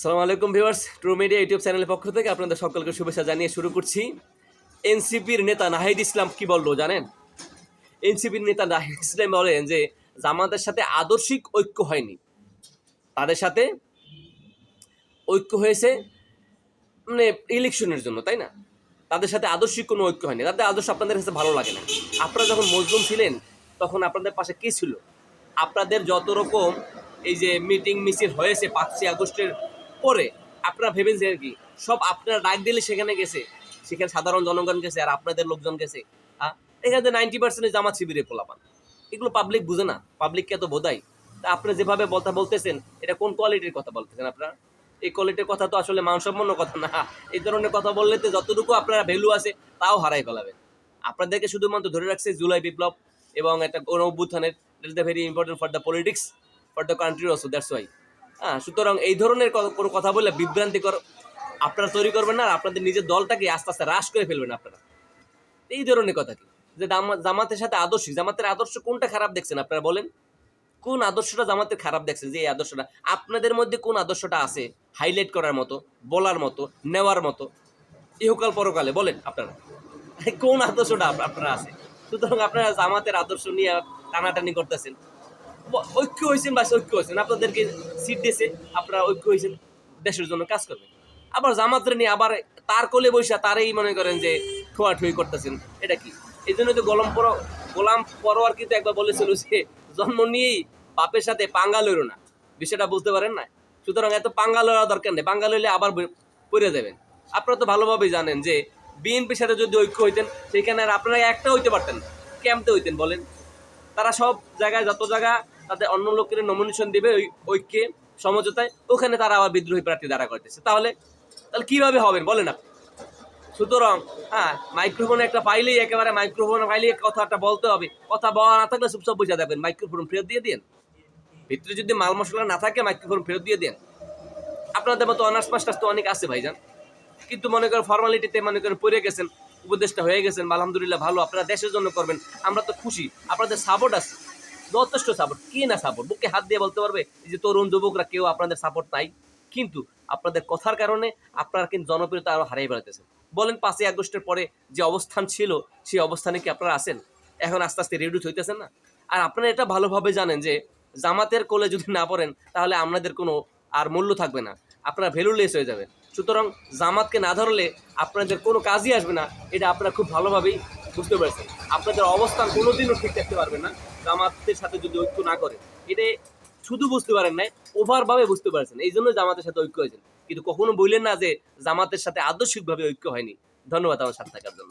আসসালামু আলাইকুম viewers, true media YouTube চ্যানেলের পক্ষ থেকে আপনাদের সকলকে শুভেচ্ছা জানিয়ে শুরু করছি। এনসিপির নেতা নাহিদ ইসলাম কি বললো জানেন? এনসিপির নেতা নাহিদ ইসলাম বলেন যে জামাতের সাথে আদর্শিক ঐক্য হয়নি, তাদের সাথে ঐক্য হয়েছে মানে ইলেকশনের জন্য, তাই না? তাদের সাথে আদর্শিক কোনো ঐক্য হয়নি, তাদের আদর্শ আপনাদের কাছে ভালো লাগে না। আপনারা যখন মজলুম ছিলেন তখন আপনাদের পাশে কে ছিল? আপনাদের যত রকম এই যে মিটিং মিছিল হয়েছে 5ই আগস্টের পরে, আপনারা ভেবেন যে আর কি সব আপনারা ডাক দিলে সেখানে গেছে, সেখানে সাধারণ জনগণ গেছে আর আপনাদের লোকজন গেছে। এখানে 90% জামাত শিবিরে পোলাপান। এগুলো পাবলিক বুঝে না, পাবলিককে এত বোধাই। তা আপনি যেভাবে কথা বলতেছেন, এটা কোন কোয়ালিটির কথা বলতেছেন আপনারা? এই কোয়ালিটির কথা তো আসলে মানসম্পন্ন কথা না। এই ধরনের কথা বললে তো যতটুকু আপনারা ভ্যালু আছে তাও হারাই ফেলাবেন। আপনাদেরকে শুধুমাত্র ধরে রাখছে জুলাই বিপ্লব এবং একটা গণ অভ্যুত্থানের, it is the very important for the politics, for the country also, that's why. সুতরাং এই ধরনের কোনো কথা বললে বিভ্রান্তিকর আপনারা তৈরি করবেন না, আর আপনাদের নিজের দলটাকে আস্তে আস্তে হ্রাস করে ফেলবেন আপনারা। এই ধরনের কথা কি যে জামাতের সাথে আদর্শিক, জামাতের আদর্শ কোনটা খারাপ দেখছেন আপনারা বলেন? কোন আদর্শটা জামাতের খারাপ দেখছেন? যে এই আদর্শটা আপনাদের মধ্যে কোন আদর্শটা আছে হাইলাইট করার মতো, বলার মতো, নেওয়ার মতো ইহকাল পরকালে? বলেন আপনারা কোন আদর্শটা আপনারা আছে? সুতরাং আপনারা জামাতের আদর্শ নিয়ে টানাটানি করতেছেন। ঐক্য হয়েছেন বা ঐক্য হয়েছেন, আপনাদেরকে সিট দিয়েছে, আপনারা ঐক্য হয়েছেন, দেশের জন্য কাজ করবেন। আবার জামাতের নিয়ে আবার তার কোলে বৈশা তারই মনে করেন যে ঠোয়াঠুই করতেছেন, এটা কি? এই জন্য তো গোলাম পরোয়ার কিন্তু একবার বলেছিল যে জন্ম নিয়েই বাপের সাথে পাঙ্গা লইল না, বিষয়টা বুঝতে পারেন না? সুতরাং এত পাঙ্গা লওয়া দরকার নেই, পাঙ্গা লইলে আবার পড়ে যাবেন। আপনারা তো ভালোভাবেই জানেন যে বিএনপির সাথে যদি ঐক্য হইতেন সেখানে আর আপনারা একটা হইতে পারতেন না, কেমতে হইতেন বলেন? তারা সব জায়গায়, যত জায়গা তাদের অন্য লোকের নমিনেশন দিবে ওই ঐক্যে, সমঝোতায়, ওখানে তারা আবার বিদ্রোহী প্রার্থী দাঁড়া করতেছে। তাহলে তাহলে কিভাবে হবেন বলেন আপনি? সুতরাং মাইক্রোফোনে একটা পাইলেই একেবারে মাইক্রোফোনে পাইলেই কথাটা বলতে হবে, কথা বলা না থাকলে চুপচাপ বসে থাকবেন, মাইক্রোফোন ফেরত দিয়ে দিন। ভিতরে যদি মাল মশলা না থাকে মাইক্রোফোন ফেরত দিয়ে দেন। আপনাদের মতো অনার্স মাস্টার্স তো অনেক আছে ভাইজান, কিন্তু মনে করেন ফর্মালিটিতে মনে করেন পড়ে গেছেন, উপদেশটা হয়ে গেছেন, আলহামদুলিল্লাহ, ভালো, আপনারা দেশের জন্য করবেন, আমরা তো খুশি। আপনাদের সাপোর্ট আছে, যথেষ্ট সাপোর্ট, কি না সাপোর্ট? বুকে হাত দিয়ে বলতে পারবে যে তরুণ যুবকরা কেউ আপনাদের সাপোর্ট নাই? কিন্তু আপনাদের কথার কারণে আপনারা কিন্তু জনপ্রিয়তা আরো হারিয়ে বেড়াতেছেন। বলেন 5ই আগস্টের পরে যে অবস্থান ছিল সেই অবস্থানে কি আপনারা আছেন? এখন আস্তে আস্তে রিডিউস হইতেছেন না? আর আপনারা এটা ভালোভাবে জানেন যে জামাতের কোলে যদি না পড়েন তাহলে আপনাদের কোনো আর মূল্য থাকবে না, আপনারা ভ্যালুলেস হয়ে যাবেন। সুতরাং জামাতকে না ধরলে আপনাদের কোনো কাজই আসবে না, এটা আপনারা খুব ভালোভাবেই বুঝতে পেরেছেন। আপনাদের অবস্থান কোনোদিনও ঠিক থাকতে পারবে না জামাতের সাথে যদি ঐক্য না করে। এটা শুধু বুঝতে পারেন নাই, ওভারভাবে বুঝতে পারছেন, এই জন্য জামাতের সাথে ঐক্য হয়েছেন। কিন্তু কখনো বললেন না যে জামাতের সাথে আদর্শিকভাবে ঐক্য হয়নি। ধন্যবাদ আমার সাথে থাকার জন্য।